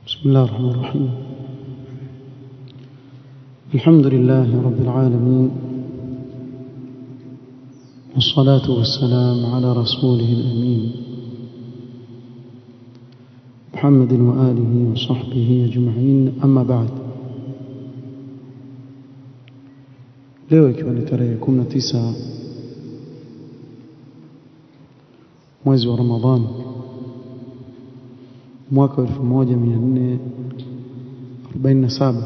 بسم الله الرحمن الرحيم. الحمد لله رب العالمين، والصلاة والسلام على رسوله الأمين محمد وآله وصحبه أجمعين. أما بعد، leo ikiwa ni tarehe 19 mwezi wa Ramadhani mwaka 1447,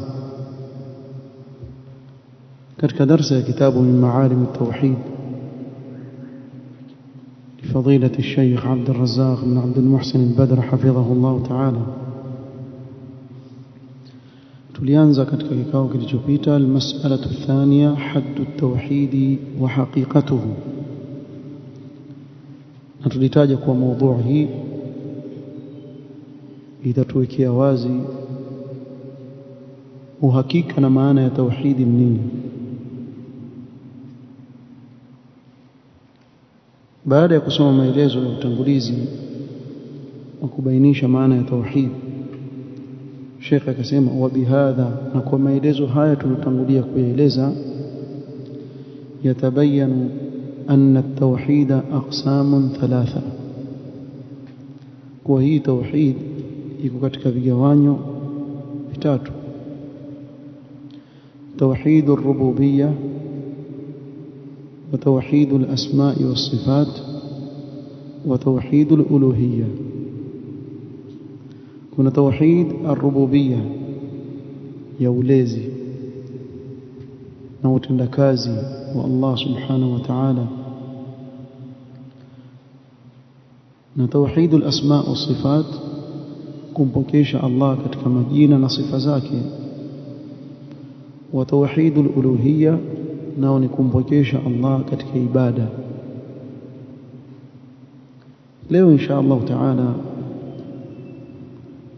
katika darasa ya kitabu min maalim at-tauhid لفضيلة الشيخ عبد الرزاق بن عبد المحسن البدر حفظه الله تعالى, tulianza katika kikao kilichopita almas'alatu athaniya haddu at-tauhid wa haqiqatuhu, na tulitaja kwa mada hii itatuwekea wazi uhakika na maana ya tauhidi nini. Baada ya kusoma maelezo ya utangulizi wa kubainisha maana ya tauhid, Sheikh akasema wa bihadha, na kwa maelezo haya tulitangulia kueleza, yatabayanu anna at-tauhid aqsamun thalatha, kwa hii tauhid iko katika vigawanyo vitatu: توحيد الربوبية، وتوحيد الأسماء والصفات، وتوحيد الألوهية. كنا توحيد الربوبية يوليزي نوتندكازي والله سبحانه وتعالى، نتوحيد الأسماء والصفات kumpokesha Allah katika majina na sifa zake, wa tauhidul uluhiyya, nao ni kumpokesha Allah katika ibada. Leo insha Allah taala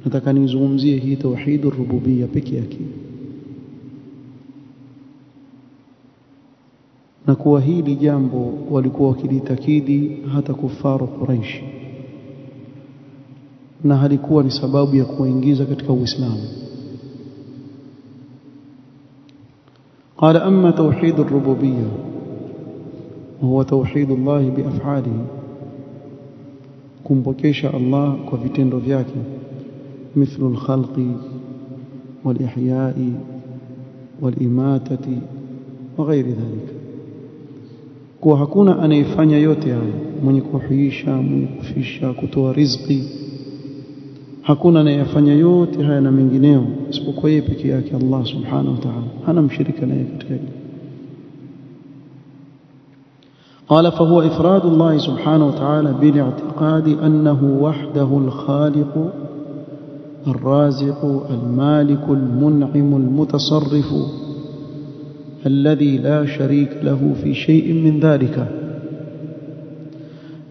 nataka nizungumzie hii tauhidur rububiyya pekee yake, na kuwa hili jambo walikuwa wakilitakidi hata kufaru Quraish, na halikuwa ni sababu ya kuingiza katika Uislamu. قال أما توحيد الربوبية وهو توحيد الله بأفعاله، kumpokesha Allah kwa vitendo vyake, مثل الخلق والإحياء والإماتة وغير ذلك. kwa hakuna anayefanya yote haya, mwenye kuhuisha, mwenye kufisha, kutoa riziki, hakuna anayefanya yote haya na mengineo isipokuwa yeye pekee yake Allah subhanahu wa ta'ala, hana mshirika naye katika hilo. قال فهو إفراد الله سبحانه وتعالى بالاعتقاد أنه وحده الخالق الرازق المالك المنعم المتصرف الذي لا شريك له في شيء من ذلك.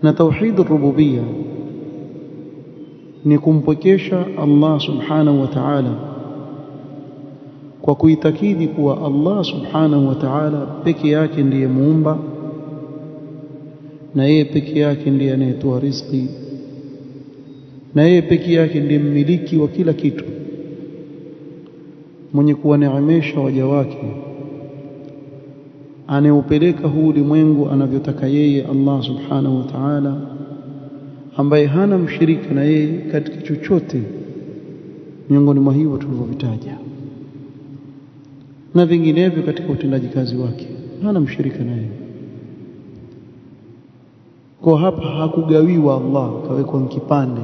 نتوحيد الربوبية ni kumpokesha Allah subhanahu wa ta'ala kwa kuitakidi kuwa Allah subhanahu wa ta'ala peke yake ndiye muumba, na yeye peke yake ndiye anayetoa riziki, na yeye peke yake ndiye mmiliki wa kila kitu, mwenye kuwaneemesha waja wake, anayeupeleka huu ulimwengu anavyotaka yeye Allah subhanahu wa ta'ala, ambaye hana mshirika na yeye katika chochote miongoni mwa hivyo tulivyovitaja na vinginevyo katika utendaji kazi wake, hana mshirika na yeye. Kwa hapa hakugawiwa Allah kawekwa kipande,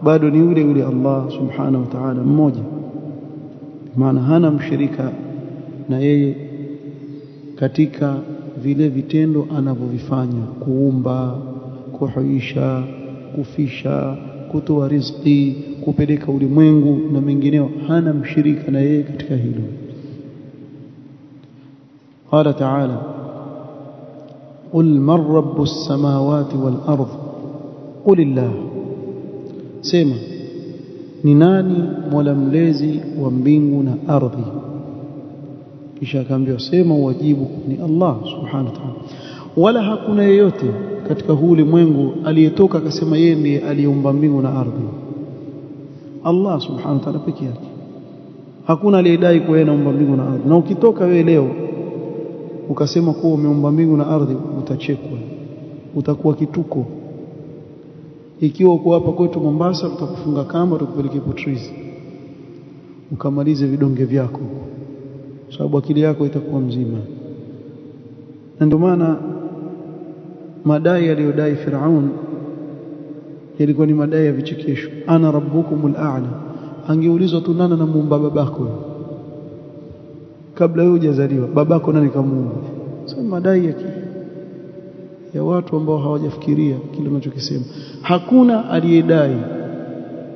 bado ni yule yule Allah subhanahu wa ta'ala mmoja, maana hana mshirika na yeye katika vile vitendo anavyovifanya: kuumba, kuhuisha, kufisha, kutoa riziki, kupeleka ulimwengu na mengineo, hana mshirika na yeye katika hilo. قال تعالى: قل من رب السماوات والأرض قل الله، sema ni nani mola mlezi wa mbingu na ardhi. Kisha akaambiwa sema uwajibu ni Allah subhanahu wa ta'ala, wala hakuna yeyote katika huu ulimwengu aliyetoka akasema yeye ndiye aliyeumba mbingu na ardhi. Allah subhanahu wa ta'ala peke yake. Hakuna aliyedai kuwa yeye anaumba mbingu na ardhi. Na ukitoka wewe leo ukasema kuwa umeumba mbingu na ardhi, utachekwa, utakuwa kituko. Ikiwa uko hapa kwetu Mombasa, tutakufunga kamba, tukupeleke Portrees ukamalize vidonge vyako, sababu akili yako itakuwa mzima. Na ndio maana madai aliyodai Firaun yalikuwa ni madai ya vichekesho. Ana rabbukumul a'la. Angeulizwa tu nani anamuumba babako kabla wewe hujazaliwa, babako nani kamuumba? Sasa madai ya watu ambao hawajafikiria kile wanachokisema. Hakuna aliyedai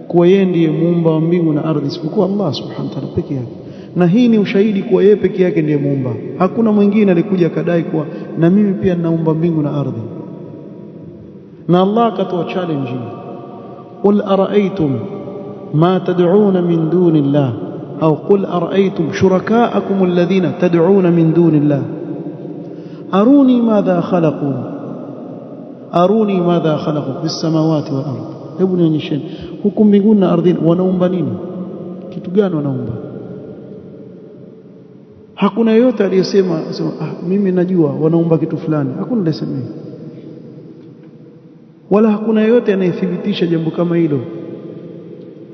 kuwa yeye ndiye muumba wa mbingu na ardhi isipokuwa Allah subhanahu wa ta'ala peke yake. Na hii ni ushahidi kuwa yeye peke yake ndiye muumba. Hakuna mwingine alikuja kadai kuwa na mimi pia ninaumba mbingu na ardhi. Na Allah akatoa challenge, qul ara'aytum ma tad'un min duni Allah, au qul ara'aytum shurakaakum alladhina tad'un min duni Allah aruni madha khalaqu, aruni madha khalaqu bis samawati wal ardh. Hebu nionyesheni huku mbinguni na ardhini wanaumba nini, kitu gani wanaumba? Hakuna yote aliyesema mimi najua wanaumba kitu fulani. Hakuna aliyesema hivyo, wala hakuna yote anayethibitisha jambo kama hilo.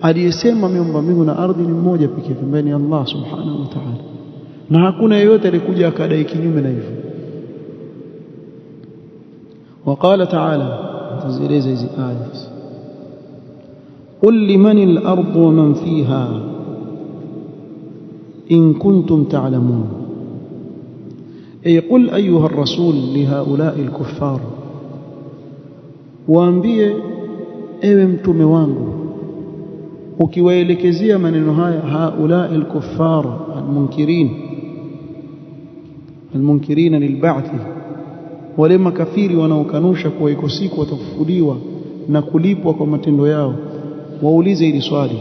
Aliyesema ameumba mbingu na ardhi ni mmoja pekee, ambaye ni Allah subhanahu wa ta'ala, na hakuna yote alikuja akadai kinyume na hivyo. وقال تعالى تزيلeza hizi aya, قل لمن الأرض ومن فيها إن كنتم تعلمون. أي قل أيها الرسول لهؤلاء الكفار، waambie ewe mtume wangu ukiwaelekezea maneno haya haulai al-kuffar al-munkirin lilba'th, wale makafiri wanaokanusha kuwa iko siku watafufuliwa na kulipwa kwa matendo yao, waulize hili swali,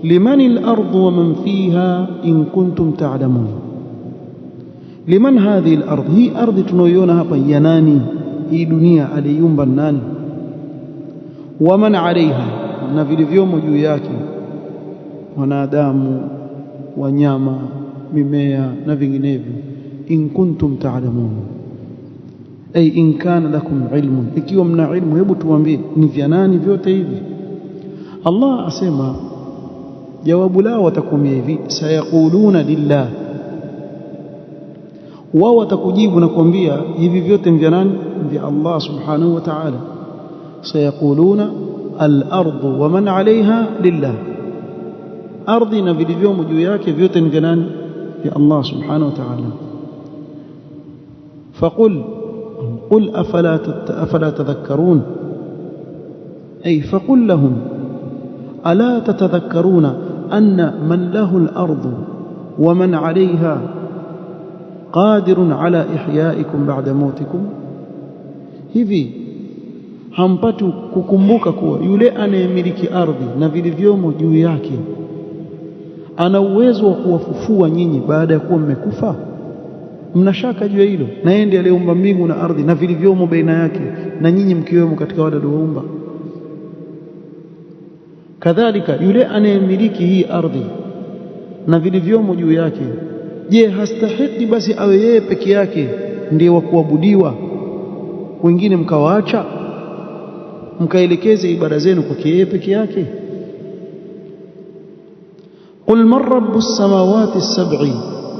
liman al-ardu wa man fiha in kuntum ta'lamun. Liman hadhihi al-ardh, hii ardhi tunayoiona hapa ya nani? Hii dunia aliumba nani? Wa man 'alayha, na vilivyomo juu yake, wanadamu, wanyama, mimea na vinginevyo. In kuntum ta'lamun, ay in kana lakum ilmun, ikiwa mna ilmu hebu tuambie ni vya nani vyote hivi. Allah asema jawabu lao watakumia hivi, sayaquluna lillah, wao watakujibu na kuambia hivi vyote ni vya nani? Vya Allah subhanahu wa ta'ala. Sayaquluna al-ardu wa man 'alayha lillah, ardhi na vilivyomo juu yake vyote ni vya nani? Vya Allah subhanahu wa ta'ala. Faqul قل أفلا تذكرون، أي فقل لهم ألا تتذكرون أن من له الأرض ومن عليها قادر على إحيائكم بعد موتكم. hivi hampati kukumbuka kuwa yule anayemiliki ardhi na vilivyomo juu yake ana uwezo wa kuwafufua nyinyi baada ya kuwa mmekufa? Mnashaka juu ya hilo? Na yeye ndiye aliyeumba mbingu na ardhi na vilivyomo baina yake, na nyinyi mkiwemo katika wale walioumba. Kadhalika yule anayemiliki hii ardhi na vilivyomo juu yake, je, hastahiki basi awe yeye peke yake ndiye wa kuabudiwa, wengine mkawaacha mkaelekeze ibada zenu kwake yeye peke yake? قل من رب السماوات السبع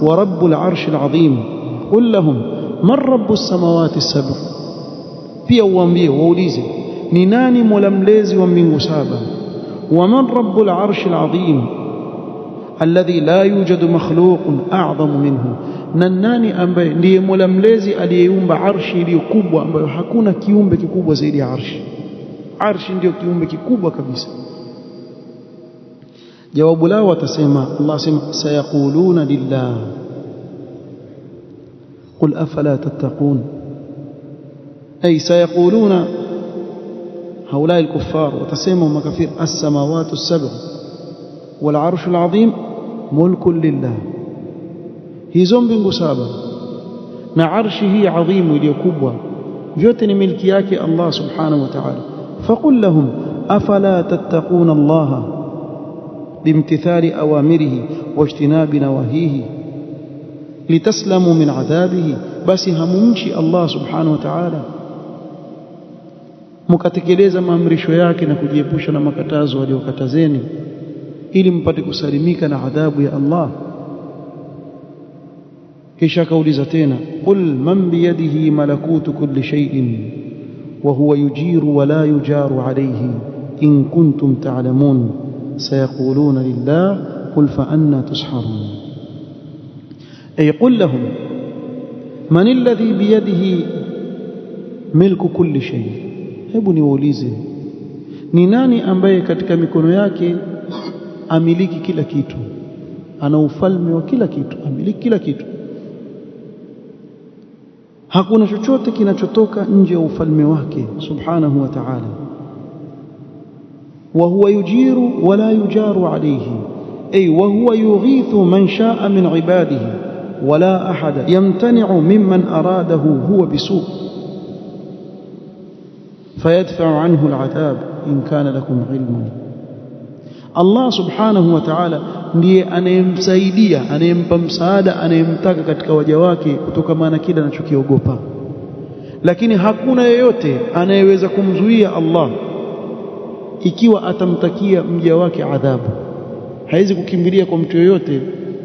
ورب العرش العظيم. قل لهم من رب السماوات السبع، pia uambie waulize ni nani mola mlezi wa mbingu saba, wa man rabbul arshil azim alladhi la yujadu makhluqun a'zamu minhu, na nani ambaye ndiye mola mlezi aliyeumba arshi iliyo kubwa ambayo hakuna kiumbe kikubwa zaidi ya arshi. Arshi ndio kiumbe kikubwa kabisa. Jawabu lao watasema, Allah asema sayaquluna lillah qul afala tattaqun, ay sayaquluna haulai al-kuffar, watasema makafir as-samawati as-sab'u wal arshu al-azim mulkun lillah, hizo mbingu saba na arshi hii adhimu iliyokubwa vyote ni milki yake Allah subhanahu wa ta'ala. Faqul lahum afala tattaquna Allah بامتثال أوامره واجتناب نواهيه لتسلموا من عذابه بس هممشي الله سبحانه وتعالى mkatekeleza maamrisho yake na kujiepusha na makatazo aliyokatazeni ili mpate kusalimika na adhabu ya Allah. kisha kauliza tena qul man biyadihi malakutu kulli shay'in wa huwa yujiru wa la yujaru alayhi in kuntum ta'lamun sayaquluna lillah qul fa anna tusharun ay qul lahum man alladhi biyadihi milku kulli shay. Hebu niwaulize ni nani ambaye katika mikono yake amiliki kila kitu, ana ufalme wa kila kitu, amiliki kila kitu, hakuna chochote kinachotoka nje ya ufalme wake subhanahu wa ta'ala. wa huwa yujiru wa la yujaru alayhi ay wa huwa yughithu man sha'a min ibadihi wa la ahada yamtani'u mimman aradahu huwa bisu' fayadfa'u anhu al'adhab in kana lakum ilmun. Allah subhanahu wa ta'ala ndiye anayemsaidia, anayempa msaada anayemtaka katika waja wake kutokana na kile anachokiogopa, lakini hakuna yeyote anayeweza kumzuia Allah ikiwa atamtakia mja wake adhabu. Haiwezi kukimbilia kwa mtu yeyote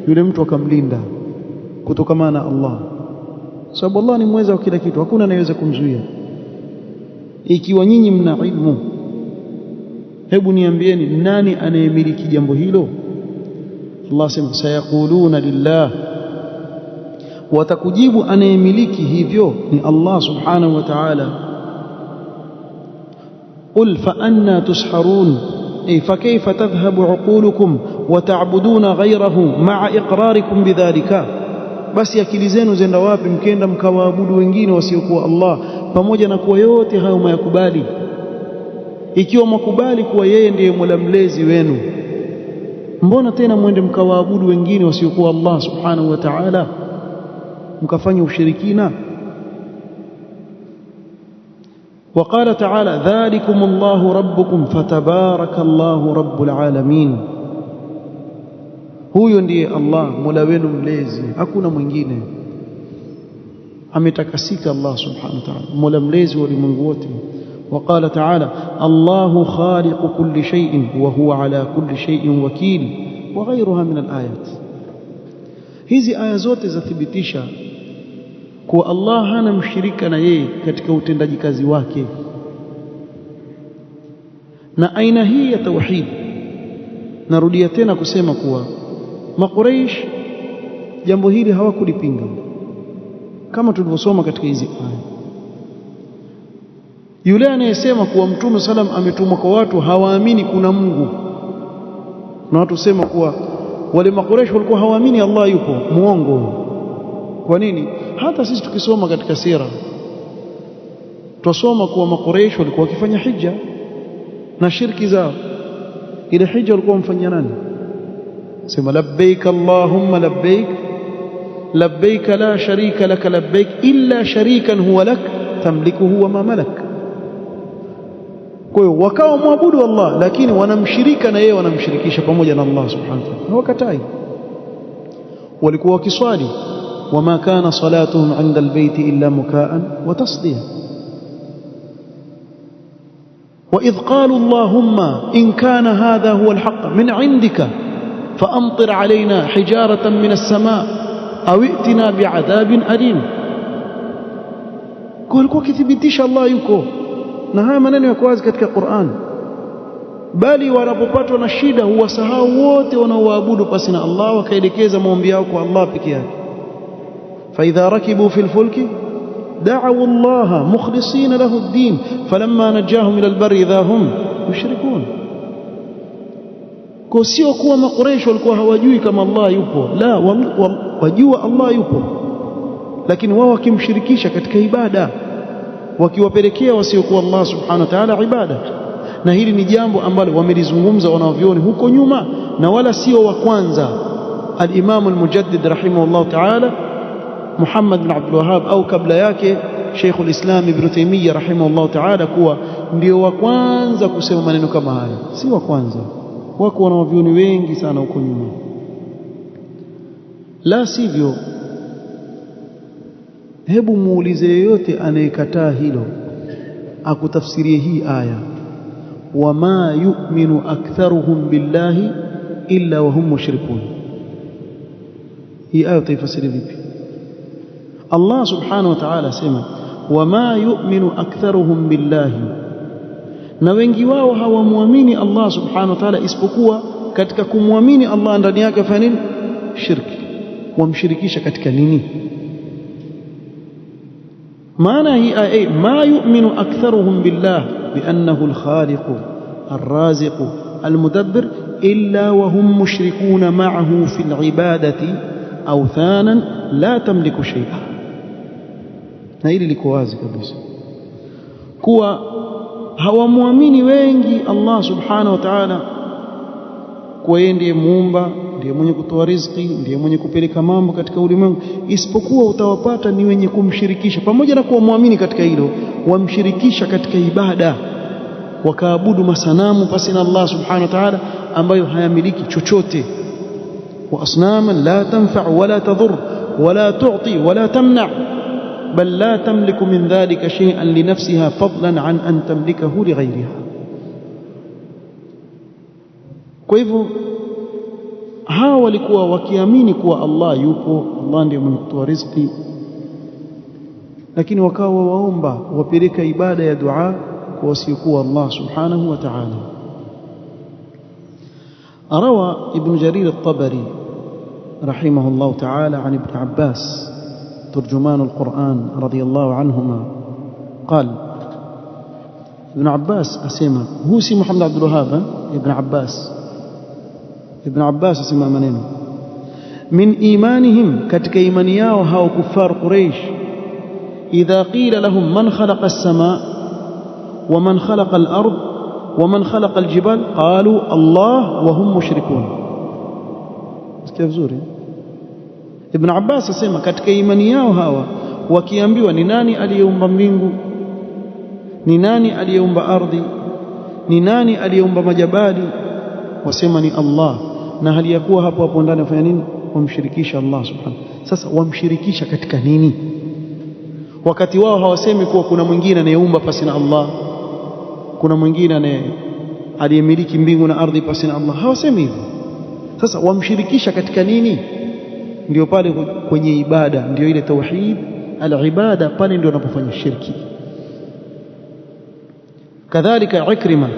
yule mtu akamlinda kutokana na Allah, sababu Allah ni mweza wa kila kitu, hakuna anayeweza kumzuia. Ikiwa nyinyi mna ilmu, hebu niambieni nani anayemiliki jambo hilo? Allah sema sayaquluna lillah, watakujibu anayemiliki hivyo ni Allah subhanahu wa ta'ala. qul fa anna tusharun ay fa kayfa tadhhabu uqulukum wa ta'buduna ghayrahu ma'a iqrarikum bidhalika, basi akili zenu zenda wapi mkenda mkawaabudu wengine wasiokuwa Allah pamoja na kuwa yote hayo mayakubali? Ikiwa mkubali kuwa yeye ndiye Mola mlezi wenu, mbona tena mwende mkawaabudu wengine wasiokuwa Allah subhanahu wa ta'ala, mkafanya ushirikina? وقال تعالى ذلكم الله ربكم فتبارك الله رب العالمين. huyo ndiye Allah Mola wenu mlezi, hakuna mwingine. Ametakasika Allah subhanahu wa ta'ala, Mola mlezi wa ulimwengu wote. وقال تعالى الله خالق كل شيء وهو على كل شيء وكيل وغيرها من الآيات. hizi aya zote zathibitisha kuwa Allah hana mshirika na yeye katika utendaji kazi wake. Na aina hii ya tauhid, narudia tena kusema kuwa Makuraish jambo hili hawakulipinga kama tulivyosoma katika hizi aya. Yule anayesema kuwa Mtume salam ametumwa kwa watu hawaamini kuna Mungu, na watu sema kuwa wale Makuraish walikuwa hawaamini Allah yupo, muongo. Kwa nini? Hata sisi tukisoma katika sira tusoma kuwa Makuraish walikuwa wakifanya hija na shirki zao. Ile hija walikuwa wamfanyia nani? sema labbaik allahumma labbaik labbaik la sharika lak labbaik illa sharikan huwa lak tamlikuhu wa ma malak. Kwa hiyo wakawa muabudu Allah, lakini wanamshirika na yeye, wanamshirikisha pamoja na Allah subhanahu wa ta'ala, na wakatai. Walikuwa wakiswali wama kana salatuhum 'inda albayt illa mukaan wa tasdiya. وإذ قالوا اللهم إن كان هذا هو الحق من عندك فأمطر علينا حجارة من السماء أو ائتنا بعذاب أليم. walikuwa kithibitisha Allah yuko, na haya maneno yako wazi katika Qur'an. Bali wanapopatwa na shida huwasahau wote wanaoabudu pasi na Allah, wakaelekeza maombi yao kwa Allah peke yake. fa idha rakibu fil fulki دعوا الله مخلصين له الدين فلما نجاهم إلى البر إذا هم يشركون. kwa sio kuwa Makuraish walikuwa hawajui kama Allah yupo, la, wajua Allah yupo, lakini wao wakimshirikisha katika ibada, wakiwapelekea wasiokuwa Allah subhanahu wa ta'ala ibada. Na hili ni jambo ambalo wamelizungumza wanavyuoni huko nyuma, na wala sio wa kwanza. Al-Imam al-Mujaddid rahimahullah ta'ala Muhammad bin Abdul Wahhab au kabla yake Sheikh al-Islam Ibn Taymiyyah rahimahullah ta'ala kuwa ndio wa kwanza kusema maneno kama haya, si wa kwanza. wako wanavyuoni wengi sana huko nyuma. La sivyo, hebu muulize yeyote anayekataa hilo akutafsirie hii aya, wama yu'minu aktharuhum billahi illa wahum mushrikun. Hii aya utaifasiri vipi? Allah subhanahu wa ta'ala asema wama yu'minu aktharuhum billahi, na wengi wao hawamwamini Allah subhanahu wa ta'ala, isipokuwa katika kumwamini Allah ndani yake wafanya nini? Shirki. Wamshirikisha katika nini? maana hii aya ma yu'minu aktharuhum billah biannahu al-khaliqu ar-raziqu al-mudabbir illa wa hum mushrikuna ma'ahu fil ibadati awthanan la tamliku shay'a. Na hili liko wazi kabisa kuwa hawamwamini wengi Allah subhanahu wa ta'ala kwa yeye ndiye muumba, ndiye mwenye kutoa riziki, ndiye mwenye kupeleka mambo katika ulimwengu, isipokuwa utawapata ni wenye kumshirikisha. Pamoja na kuwa muamini katika hilo, wamshirikisha katika ibada, wakaabudu masanamu pasi na Allah subhanahu wa ta'ala ambayo hayamiliki chochote. Wa asnaman la tanfa' wala tadhur wala tu'ti wala tamna' bal la tamliku min dhalika shay'an li nafsiha fadlan an an tamlikahu li ghayriha. Kwa hivyo hawa walikuwa wakiamini kuwa Allah yupo, Allah ndiye mwenye kutoa riziki, lakini wakawa waomba, wapeleka ibada ya dua kwa wasiokuwa Allah subhanahu wa ta'ala. Arawa Ibn Jarir al-Tabari rahimahullah ta'ala an Ibn Abbas ترجمان القرآن رضي الله عنهما قال: ابن عباس أسمى هو سي محمد عبد الوهاب ابن عباس أسمى منين من إيمانهم كتك إيمانياه هاو كفار قريش إذا قيل لهم من خلق السماء ومن خلق الأرض ومن خلق الجبال قالوا الله وهم مشركون. كيف زوري Ibn Abbas asema katika imani yao hawa wakiambiwa ni nani aliyeumba mbingu, ni nani aliyeumba ardhi, ni nani aliyeumba majabali, wasema ni Allah, na hali ya kuwa hapo hapo ndani wafanya nini? Wamshirikisha Allah subhanahu. Sasa wamshirikisha katika nini wakati wao hawasemi kuwa kuna mwingine anayeumba pasi na Allah, kuna mwingine aliyemiliki mbingu na ardhi pasi na Allah? Hawasemi hivyo. Sasa wamshirikisha katika nini? Ndio pale kwenye ibada, ndio ile tauhid al-ibada, pale ndio wanapofanya shirki. Kadhalika Ikrima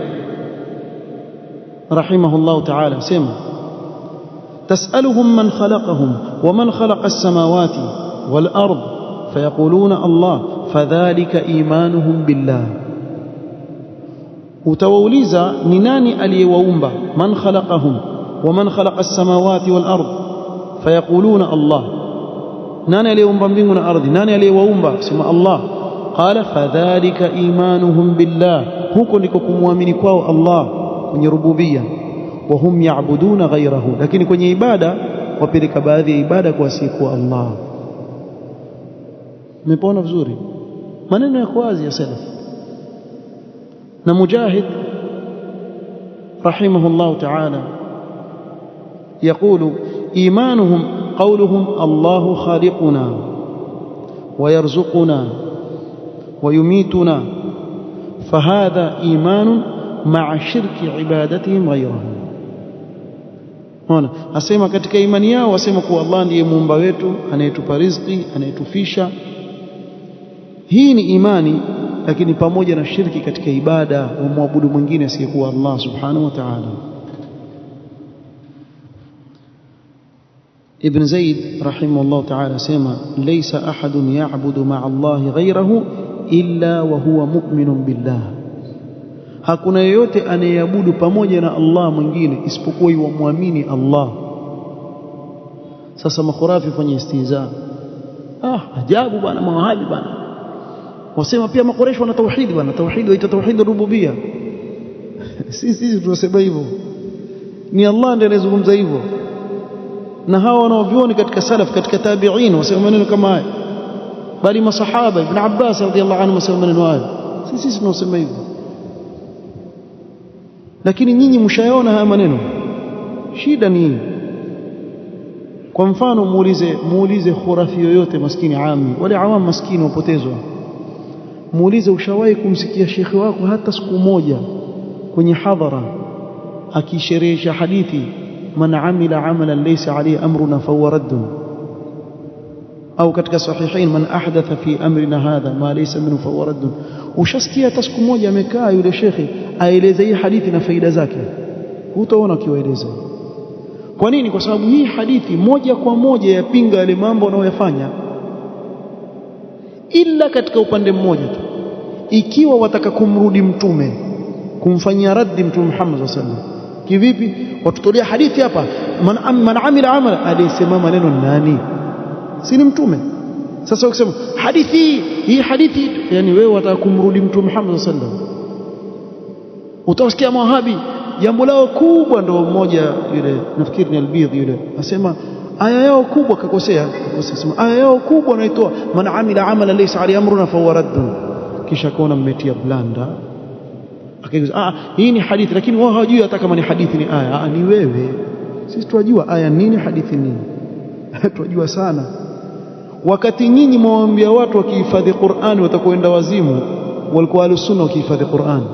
rahimahullah ta'ala sema tas'aluhum man khalaqahum wa man khalaqa as-samawati wal ard fayaquluna Allah fadhalika imanuhum billah. Utawauliza ni nani aliyewaumba, man khalaqahum wa man khalaqa as-samawati wal ard fayaquluna Allah, nani aliyeumba mbingu na ardhi, nani aliyewaumba? Sema Allah. Qala fadhalika imanuhum billah, huko ndiko kumwamini kwao Allah kwenye rububia. Wa hum ya'buduna ghayrahu, lakini kwenye ibada wapeleka baadhi ya ibada kwa asiyekuwa Allah. Mmepona vizuri maneno ya wazi ya salaf. Na Mujahid rahimahullah ta'ala يقول إيمانهم قولهم الله خالقنا ويرزقنا ويميتنا فهذا إيمان مع شرك عبادتهم غيره. هنا أسمع katika imani yao wasema kuwa Allah ndiye muumba wetu, anayetupa riziki, anayetufisha. Hii ni imani, lakini pamoja na shirki katika ibada, wa muabudu mwingine asiyekuwa Allah subhanahu wa ta'ala. ابن زيد رحمه الله تعالى سيما ليس أحد يعبد مع الله غيره إلا وهو مؤمن بالله. hakuna yeyote anayeabudu pamoja na Allah mwingine isipokuwa yumwamini Allah. Sasa makhurafi fanya istihza, ajabu bwana, mawahabi bwana wasema pia makoresho wana tauhid bwana, tauhid waita tauhid rububia. sisi tunasema hivyo, ni Allah ndiye anazungumza hivyo, na hawa wanaovioni katika salaf, katika tabi'in wasema maneno kama haya, bali masahaba Ibn Abbas radhiyallahu anhu wasema maneno haya. Sisi tunasema hivyo. lakini nyinyi mshayaona haya maneno. Shida ni kwa mfano muulize khurafi yoyote maskini ami, wale awam maskini wapotezwa, muulize ushawahi kumsikia shekhi wako hata siku moja kwenye hadhara akisherehesha hadithi man amila amalan laysa alayhi amruna fahuwa raddun, au katika sahihain man ahdatha fi amrina hadha ma laysa minhu fahuwa raddun? Ushasikia hata siku moja amekaa yule shekhi aeleza hii hadithi na faida zake? Hutaona akiwaeleza. Kwa nini? Kwa sababu hii hadithi moja kwa moja yapinga yale mambo wanayoyafanya, ila katika upande mmoja tu. Ikiwa wataka kumrudi mtume, kumfanyia raddi mtume Muhammad sallallahu alaihi wasallam, kivipi? Watutolea hadithi hapa, man amila amala, alisema maneno nani? Si ni mtume? Sasa ukisema hii hadithi, yani wewe wataka kumrudi mtume Muhammad sallallahu alaihi wasallam. Utasikia mawahabi jambo lao kubwa, ndio mmoja yule nafikiri ni Albidhi yule asema aya yao kubwa, kakosea sema aya yao kubwa inaitwa man amila amala laysa alayhi amruna fahuwa raddun. Kisha kaona mmetia blanda, akaiza hii ni hadithi, lakini wao hawajui hata kama ni hadithi ni aya. Ni wewe, sisi tunajua aya nini hadithi nini. Tunajua sana. Wakati nyinyi mwaambia watu wakihifadhi Qur'ani watakwenda wazimu, walikuwa alusunna wakihifadhi Qur'ani.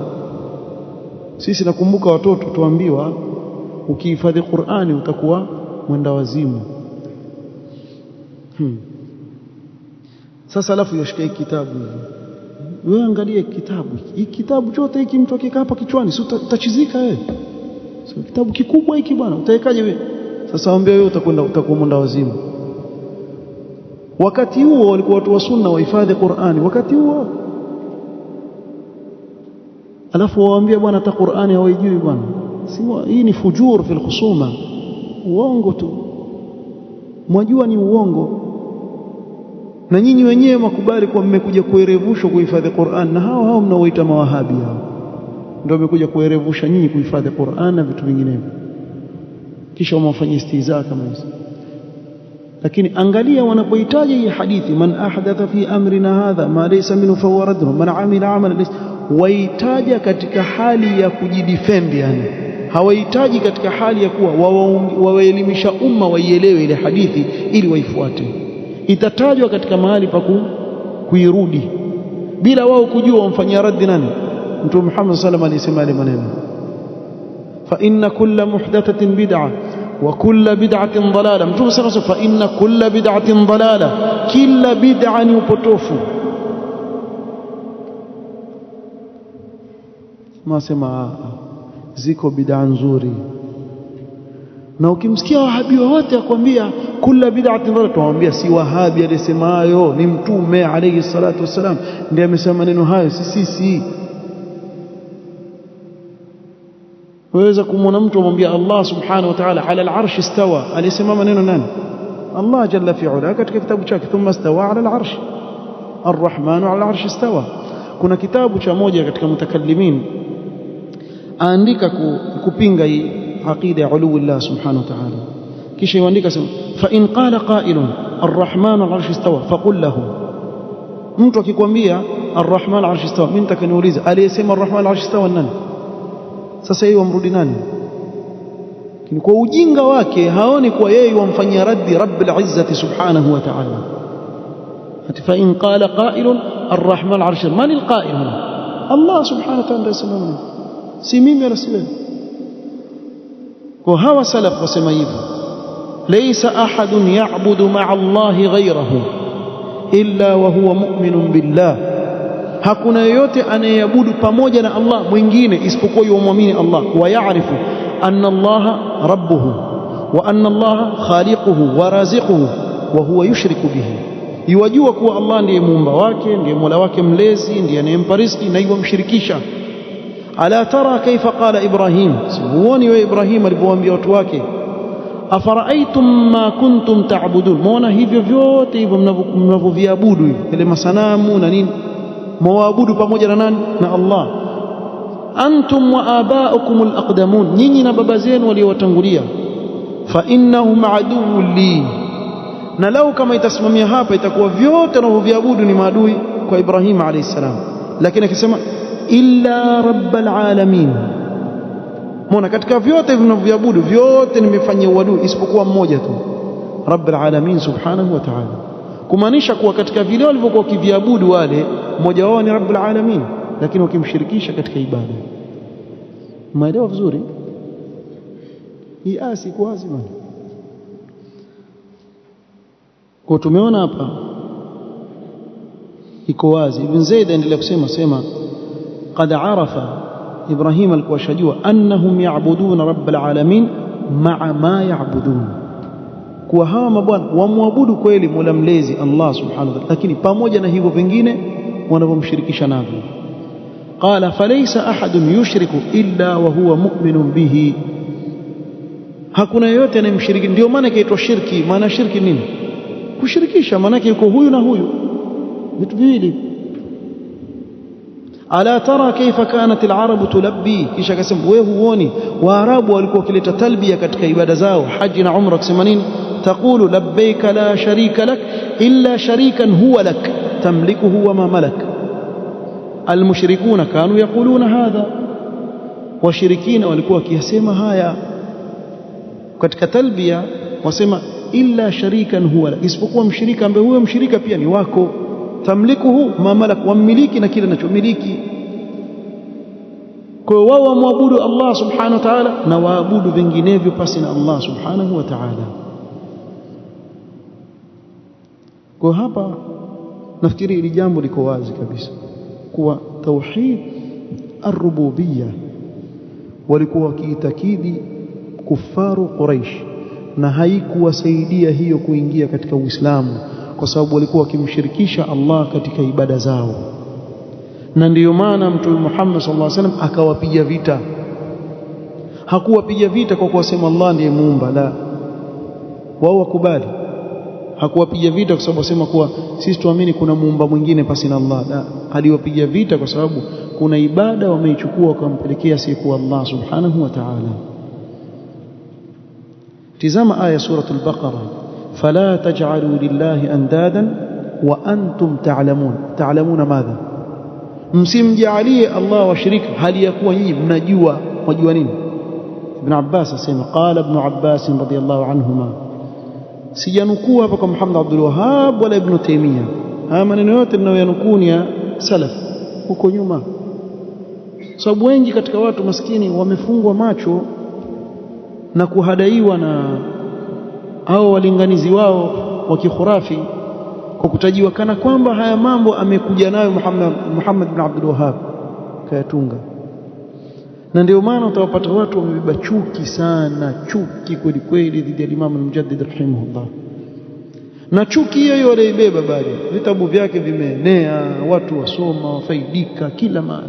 Sisi nakumbuka watoto tuambiwa ukihifadhi Qur'ani utakuwa mwenda wazimu. Sasa alafu yashika kitabu, wewe angalia kitabu hiki, kitabu chote hiki mtu akikaa hapa kichwani si utachizika wewe? Sio kitabu kikubwa hiki bwana, utawekaje wewe? Sasa waambia wewe utakuwa mwenda wazimu. Wakati huo walikuwa watu wa sunna wahifadhi Qur'ani wakati huo, alafu waambia bwana hata Qur'ani hawajui bwana. Hii ni fujur fil khusuma, uongo tu, mwajua ni uongo. Na nyinyi wenyewe makubali kwa mmekuja kuerevushwa kuhifadhi Qur'an, na hao mnaoita mawahabi hao ndio wamekuja kuerevusha nyinyi kuhifadhi Qur'an na vitu vinginevyo, kisha wamfanyia istihza kama hizo. Lakini angalia wanapohitaji hii hadithi, man ahdatha fi amrina hadha ma laysa minhu fahuwa raddun, man amila amalan, waitaja katika hali ya kujidefend, yani hawahitaji katika hali ya kuwa wawaelimisha umma waielewe ile hadithi ili waifuate. Itatajwa katika mahali pa kuirudi bila wao kujua wamfanyia raddi nani. Mtume Muhammad sallallahu alaihi wasallam alisema maneno, fa inna kulla muhdathatin bid'ah wa kulla bid'atin dalalah. Mtume sallallahu alaihi wasallam, fa inna kulla bid'atin dalalah, kila bid'a ni upotofu. Masema ziko bid'a nzuri, na ukimsikia wahabi wote akwambia kula bid'atin dhalala, tuamwambia si wahabi alisema hayo, ni mtume alayhi salatu wasalam ndiye amesema maneno hayo, si. Waweza kumwona mtu amwambia Allah subhanahu wa ta'ala ala al-arsh istawa, alisema maneno nani? Allah jalla fi ula katika kitabu chake, thumma istawa ala al-arsh ar-rahmanu ala al-arsh istawa. Kuna kitabu cha moja katika mutakallimin aandika kupinga hii aqida ya uluwillah subhanahu wa ta'ala, kisha yuandika sema fa in qala qailun arrahmanu ala arshi istawa faqul lahu, mtu akikwambia arrahmanu ala arshi istawa, mimi nitakaniuliza aliyesema arrahmanu ala arshi istawa nani? Sasa yeye wamrudi nani? Kwa ujinga wake haoni kwa yeye wamfanyia raddi rabbil izzati subhanahu wa ta'ala. Fa in qala qailun arrahmanu ala arshi, man alqail huna? Allah subhanahu wa ta'ala yasema, si mimi wala si wewe. Kwa hawa salaf wasema hivyo, laysa ahadun ya'budu ma'a Allahi ghayrahu illa wa huwa mu'minun billah, hakuna yeyote anayeabudu pamoja na Allah mwingine isipokuwa yumwamini Allah, wa ya'rifu anna Allah rabbuhu wa anna Allah khaliquhu wa raziquhu wa huwa yushriku bihi, yajua kuwa Allah ndiye muumba wake, ndiye mola wake mlezi, ndiye anayempa riziki na yumshirikisha. Ala tara kaifa qala Ibrahim, huoni wewe Ibrahim alipowaambia watu wake, afara'aytum ma kuntum ta'budun, muona hivyo vyote hivyo mnavyoviabudu hivi, ile masanamu na nini, mwaabudu pamoja na nani? Na Allah. Antum wa aba'ukum al-aqdamun, nyinyi na baba zenu waliowatangulia. Fa innahum aduwwun li, na lau kama itasimamia hapa itakuwa vyote wanavyoviabudu ni maadui kwa Ibrahim alayhi salam. Lakini akisema illa rabbal alamin, Mbona katika vyote vinavyoabudu vyote nimefanyia uadui isipokuwa mmoja tu, Rabbul Alamin subhanahu wa ta'ala. Kumaanisha kuwa katika vile walivyokuwa kiviabudu wale, mmoja wao ni Rabbul Alamin, lakini wakimshirikisha katika ibada. Umeelewa vizuri? Hii asi iko wazi bwana. Kwa tumeona hapa iko wazi. Ibn Zaid endelea kusema qad arafa Ibrahim alikuwa shajua annahum ya'buduna Rabbul Alamin ma'a ma ya'budun, kuwa hawa mabwana wamwabudu kweli Mola mlezi Allah subhanahu wa ta'ala, lakini pamoja na hivyo vingine wanavyomshirikisha navyo. Qala falaysa ahadun yushriku illa wa huwa mu'minun bihi, hakuna yeyote anayemshiriki. Ndio maana ikaitwa shirki. Maana shirki nini? Kushirikisha. Maana yake yuko huyu na huyu, vitu viwili. Ala tara kaifa kanat alarabu tulabbi, kisha akasema wewe huoni waarabu walikuwa wakileta talbia katika ibada zao haji na umra, kusema nini? Taqulu labbaika la sharika lak illa sharikan huwa lak tamlikuhu wa ma malak. Almushrikuna kanu yaquluna hadha, washirikina walikuwa wakisema haya katika talbia, wasema illa sharikan huwa lak, isipokuwa mshirika ambaye huyo mshirika pia ni wako. Tamlikuhu ma malak, wamiliki na kile anachomiliki. Kwa hiyo wao wamwabudu Allah subhanahu wa ta'ala na waabudu vinginevyo pasi na Allah subhanahu wa ta'ala. Kwa hapa nafikiri hili jambo liko wazi kabisa kuwa tauhid ar-rububiyya walikuwa wakiitakidi kufaru Quraish, na haikuwasaidia hiyo kuingia katika Uislamu, kwa sababu walikuwa wakimshirikisha Allah katika ibada zao. Na ndiyo maana Mtume Muhammad sallallahu alaihi wasallam akawapiga vita. Hakuwapiga vita kwa kusema Allah ndiye muumba, la, wao wakubali. Hakuwapiga vita kwa sababu wasema kuwa sisi tuamini kuna muumba mwingine pasi na Allah, la. Aliwapiga vita kwa sababu kuna ibada wameichukua wakampelekea siku Allah subhanahu wa ta'ala. Tizama aya suratul Baqara, fala taj'alu lillahi andadan wa antum ta'lamun. Ta'lamuna madha? Msimjalie Allah washirika hali ya kuwa nyinyi mnajua. Mnajua nini? Ibn Abbas asema, qala Ibn Abbas radiyallahu anhuma, sijanukuu hapa kwa Muhammad Abdul Wahhab wala Ibn Taymiyyah, haya maneno yote ninayoyanukuu ni ya salaf huko nyuma. Sababu wengi katika watu maskini wamefungwa macho na kuhadaiwa na hao walinganizi wao wa kikhurafi kwa kutajiwa kana kwamba haya mambo amekuja nayo Muhammad bin Abdul Wahhab kayatunga. Na ndio maana utawapata watu wamebeba chuki sana, chuki kweli kweli dhidi ya Imam al-Mujaddid rahimahullah. Na chuki hiyo waliibeba bali vitabu vyake vimeenea, watu wasoma, wafaidika kila mahali.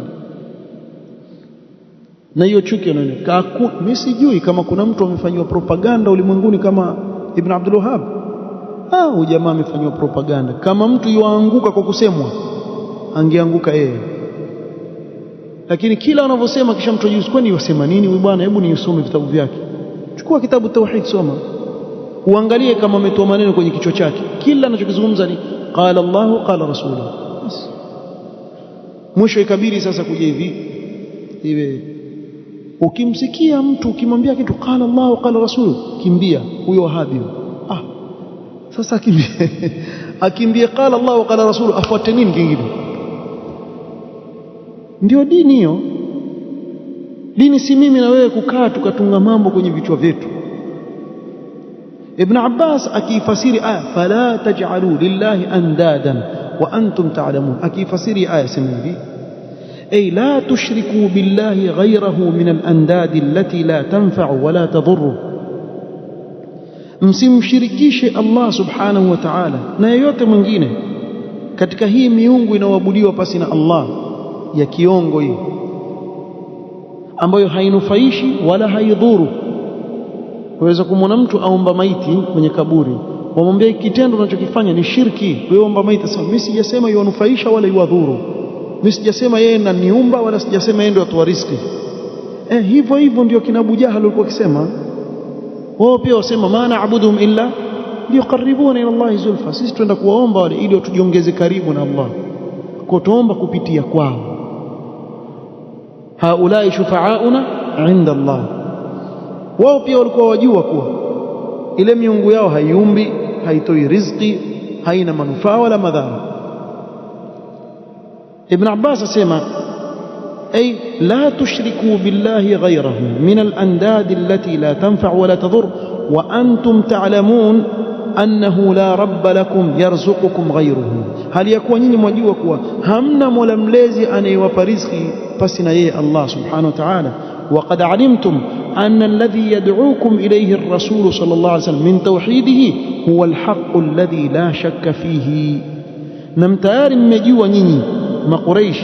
Na hiyo chuki inaonekana, mimi sijui kama kuna mtu amefanywa propaganda ulimwenguni kama Ibn Abdul Wahhab. Huyu jamaa amefanywa propaganda. Kama mtu yuanguka kwa kusemwa, angeanguka yeye. Lakini kila anavyosema kisha mtu ajui kwani yasema nini huyu bwana, hebu nisome vitabu vyake. Chukua kitabu tauhid, soma, uangalie kama ametoa maneno kwenye kichwa chake. Kila anachokizungumza ni qala Allahu qala rasuluhu. Mwisho ikabiri sasa kuja hivi ukimsikia mtu ukimwambia kitu qala Allahu qala rasuluhu, kimbia huyo wahabi. Sasa akimbie qala Allahu qala rasuluhu, afuate nini kingine? Ndio dini hiyo. Dini si mimi na wewe kukaa tukatunga mambo kwenye vichwa vyetu. Ibn Abbas akifasiri aya fala taj'alu lillahi andadan wa antum ta'lamun, akifasiri aya sema hivi ay la tushriku billahi ghayrahu min al-andadi allati la tanfa'u wa la tadhurru, msimshirikishe Allah subhanahu wa ta'ala na yeyote mwingine katika hii miungu inayoabudiwa pasi na Allah ya kiongo hii ambayo hainufaishi wala haidhuru. Waweza kumwona mtu aomba maiti kwenye kaburi, wamwambia kitendo unachokifanya ni shirki. Wewe omba maiti, sasa mimi sijasema yuanufaisha wala yuadhuru, mimi sijasema yeye ananiumba wala sijasema yeye ndio atoa riziki. Hivyo hivyo ndio kina Abu Jahal walikuwa wakisema. Wao pia wasema ma na'buduhum illa liyuqarribuna ila Allah zulfa, sisi tuenda kuwaomba wale ili watujiongeze karibu na Allah, kwa tuomba kupitia kwao. Haulai shufa'auna inda Allah. Wao pia walikuwa wajua kuwa ile miungu yao haiumbi, haitoi riziki, haina manufaa wala madhara. Ibn Abbas asema أي لا تشركوا بالله غيره من الأنداد التي لا تنفع ولا تضر وأنتم تعلمون أنه لا رب لكم يرزقكم غيره. هل يكون نيني مجيوا كوا همنا ململزي أن يوفى رزقي فسنا يه الله سبحانه وتعالى. وقد علمتم أن الذي يدعوكم إليه الرسول صلى الله عليه وسلم من توحيده هو الحق الذي لا شك فيه. نمتار مجيوا نيني ما قريش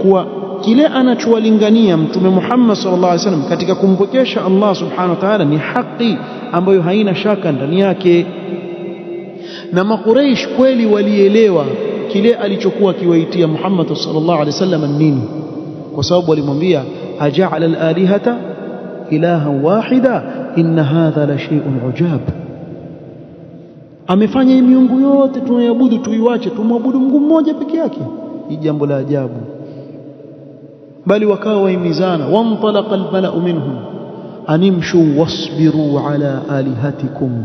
كوا kile anachowalingania Mtume Muhammad sallallahu alaihi wasallam katika kumpokesha Allah subhanahu wa ta'ala ni haki ambayo haina shaka ndani yake. Na Makuraish kweli walielewa kile alichokuwa akiwaitia Muhammad sallallahu alaihi wasallam nini, kwa sababu walimwambia aja'ala al-alihata ilahan wahida inna hadha la shay'un ujab, amefanya miungu yote tunayoabudu tuiwache tumwabudu Mungu mmoja peke yake, ni jambo la ajabu. bali wakawa waimizana wantalaqa almala'u minhum animshu wasbiru ala alihatikum,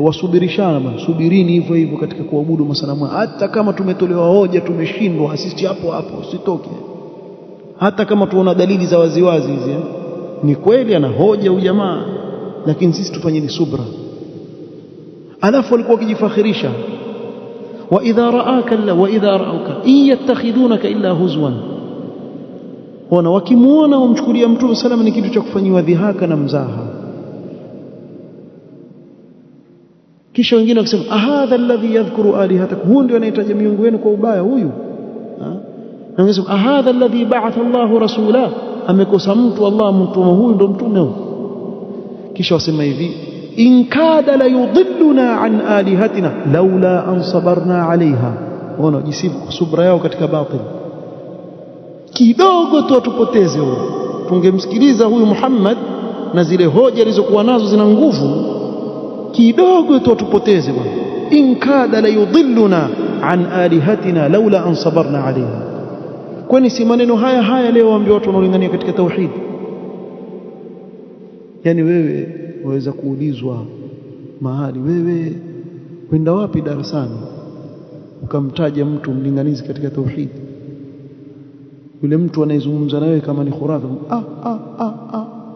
wasubirishana bwana, subirini hivyo hivyo katika kuabudu masanamu, hata kama tumetolewa hoja tumeshindwa sisi hapo hapo usitoke, hata kama tuona dalili za waziwazi hizi ni kweli ana hoja ujamaa, lakini sisi tufanyeni subra. alafu walikuwa wakijifakhirisha wa idha ra'auka in yattakhidunaka illa huzwan, wana wakimuona wamchukulia Mtume salama ni kitu cha kufanyiwa dhihaka na mzaha. Kisha wengine wakisema ahadha alladhi yadhkuru alihatakum, huyu ndio anayetaja miungu wenu kwa ubaya huyu. Na wangesema ahadha alladhi ba'atha Allahu rasula, amekosa mtu Allah mtume huyu ndio mtume huyu. Kisha wasema hivi in kada la yudilluna an alihatina laula an sabarna alaiha, wana jisifu subra yao katika batil. Kidogo tu atupoteze huyo, tungemsikiliza huyu Muhammad na zile hoja alizokuwa nazo zina nguvu, kidogo tu atupoteze bwana. in kada la yudilluna an alihatina laula an sabarna alaiha. Kwani si maneno haya leo waambie watu wanaolingania katika tauhid? Yani wewe waweza kuulizwa mahali, wewe kwenda wapi darasani, ukamtaja mtu mlinganizi katika tauhid, yule mtu anayezungumza na wewe kama ni khurafa,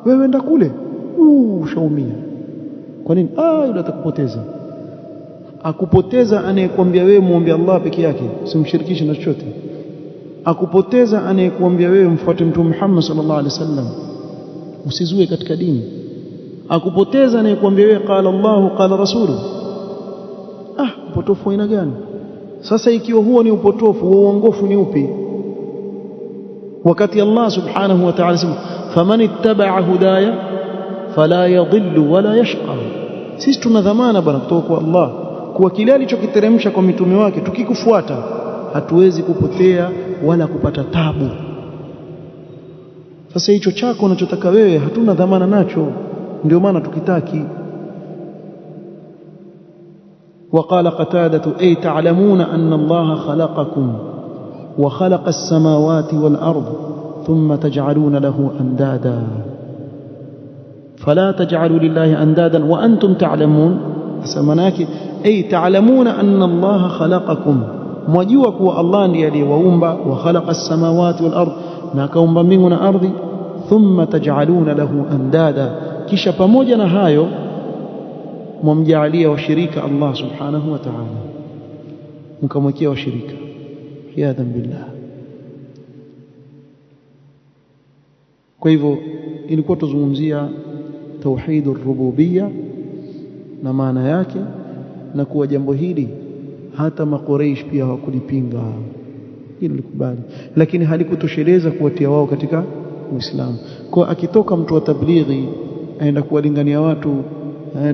wewe enda kule ushaumia. Kwa nini? Yule atakupoteza. Akupoteza anayekwambia wewe muombe Allah peke yake, usimshirikishe na chochote. Akupoteza anayekuambia wewe mfuate Mtume Muhammad sallallahu alaihi wasallam, usizue katika dini. Akupoteza anayekuambia wewe qala Allahu qala rasulu. Upotofu aina gani? Sasa ikiwa huo ni upotofu, uongofu ni upi? wakati Allah subhanahu wa ta'ala sema faman ittaba'a hudaya fala yadhillu wala yashqa. Sisi tuna dhamana bwana kutoka kwa Allah kwa kile alichokiteremsha kwa mitume wake, tukikufuata hatuwezi kupotea wala kupata tabu. Sasa hicho chako unachotaka wewe hatuna dhamana nacho, ndio maana tukitaki. وقال قتادة أي تعلمون أن الله خلقكم وخلق السماوات والأرض ثم تجعلون له أندادا فلا تجعلوا لله أندادا وأنتم تعلمون. سمناك أي تعلمون أن الله خلقكم، مجيوك والله ndiye waumba، وخلق السماوات والأرض، na kaumba mbingu na ardhi، ثم تجعلون له أندادا، kisha pamoja na hayo mumjaalia washirika Allah subhanahu wa ta'ala, mkamwekea washirika. Iyadhan billah. Kwa hivyo ilikuwa tuzungumzia tauhidur rububiyya na maana yake, na kuwa jambo hili hata Makuraish pia hawakulipinga, hilo likubali, lakini halikutosheleza kuwatia wao katika Uislamu. Kwa akitoka mtu wa tablighi aenda kuwalingania watu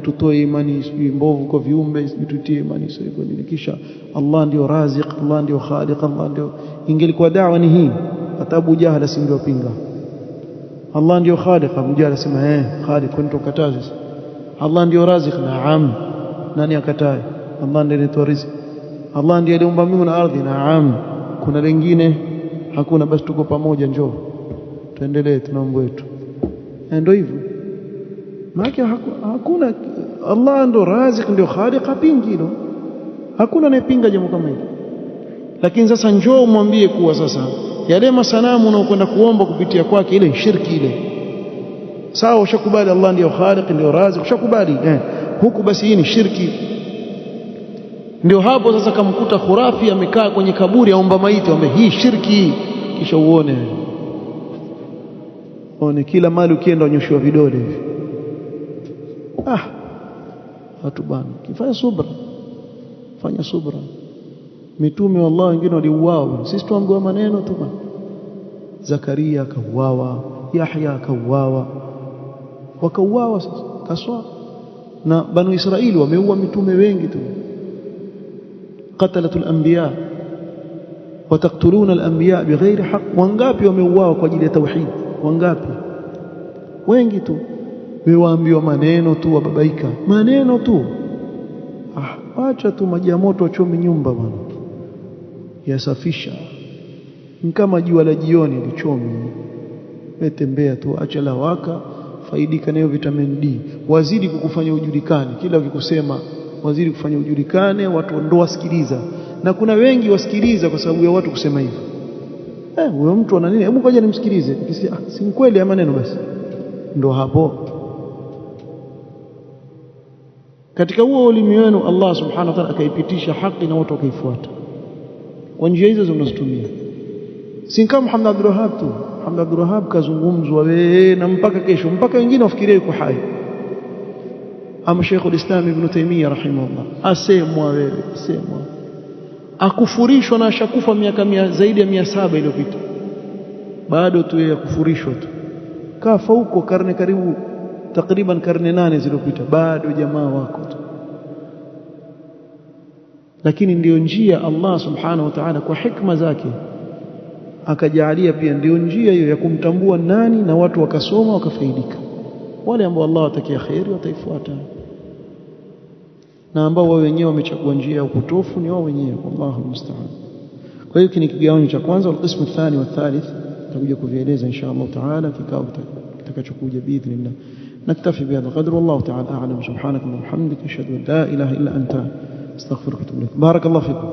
tutoe imani mbovu kwa viumbe, tutie imani sahihi kwa dini, kisha Allah ndio raziq, Allah ndio khaliq, Allah ndio, ingelikuwa da'wa ni hii hata Abu Jahal asingewapinga. Allah ndio khaliq, Abu Jahal asema khaliq, kwani tukataze? Allah ndio raziq, naam, nani akatae? Allah ndiye anatoa riziki, Allah ndiye aliumba mbingu na ardhi, naam. Kuna lingine? Hakuna. Basi tuko pamoja, njoo tuendelee, tuna mambo yetu. ndio hivyo. Maana hakuna, Allah ndo Razik, ndio Khaliq, hapingi hilo, hakuna anayepinga jambo kama hilo. Lakini sasa njoo umwambie kuwa sasa yale masanamu unaokwenda kuomba kupitia kwake ile shirki ile, sawa, ushakubali Allah ndio Khaliq ndio Razik, ushakubali huku, basi hii ni shirki. Ndio hapo sasa kamkuta khurafi amekaa kwenye kaburi aomba maiti, aombe hii shirki, kisha uone kila mali ukienda unyoshwa vidole hivi. Watu bana, kifanya subra, fanya subra. Mitume wallah wengine waliuawa, sisi tuambiwa maneno tu bana. Zakaria akauawa, Yahya akauawa, wakauawa sasa kaswa. Na Banu Israili wameua mitume wengi tu. Qatalatul anbiya wa taqtuluna al-anbiya bighairi haqq. Wangapi wameuawa kwa ajili ya tauhid? Wangapi? Wengi tu. Wewaambiwa maneno tu, wababaika maneno tu. Acha tu maji ya moto wachome nyumba bwana, yasafisha kama jua la jioni lichome. Tembea tu, acha lawaka, faidika nayo vitamin D, wazidi kukufanya ujulikane. Kila ukikusema wazidi kufanya ujulikane, watu ndio wasikiliza. Na kuna wengi wasikiliza kwa sababu ya watu kusema hivyo. Huyo mtu ana nini? Hebu ngoja nimsikilize. Si kweli ya maneno basi. Ndio hapo. Katika huo ulimi wenu Allah subhanahu wa ta'ala akaipitisha haki na watu wakaifuata kwa njia hizo zinazotumia. Si kama Muhammad Abdul Wahhab tu. Muhammad Abdul Wahhab kazungumzwa na mpaka kesho, mpaka wengine wafikirie yuko hai. Ama Sheikh al-Islam Ibn Taymiyyah rahimahullah asemwa asemwa, akufurishwa na ashakufa miaka zaidi ya 700 iliyopita, bado tu yeye akufurishwa tu, kafa huko karne karibu takriban karne 8 zilizopita, bado jamaa wako tu. Lakini ndiyo njia Allah subhanahu wa ta'ala kwa hikma zake akajalia pia ndiyo njia hiyo ya kumtambua nani, na watu wakasoma wakafaidika. Wale ambao Allah watakia khairi wataifuata, na ambao wao wenyewe wamechagua njia ya upotofu ni wao wenyewe, wallahu musta'an. Kwa hiyo ni kigawanyo cha kwanza. Al-qismu athani wa thalith tutakuja kuvieleza insha Allah taala kikao kitakachokuja biidhnillah. نكتفي بهذا القدر والله تعالى أعلم. سبحانك اللهم وبحمدك أشهد أن لا إله إلا أنت أستغفرك وأتوب إليك. بارك الله فيكم.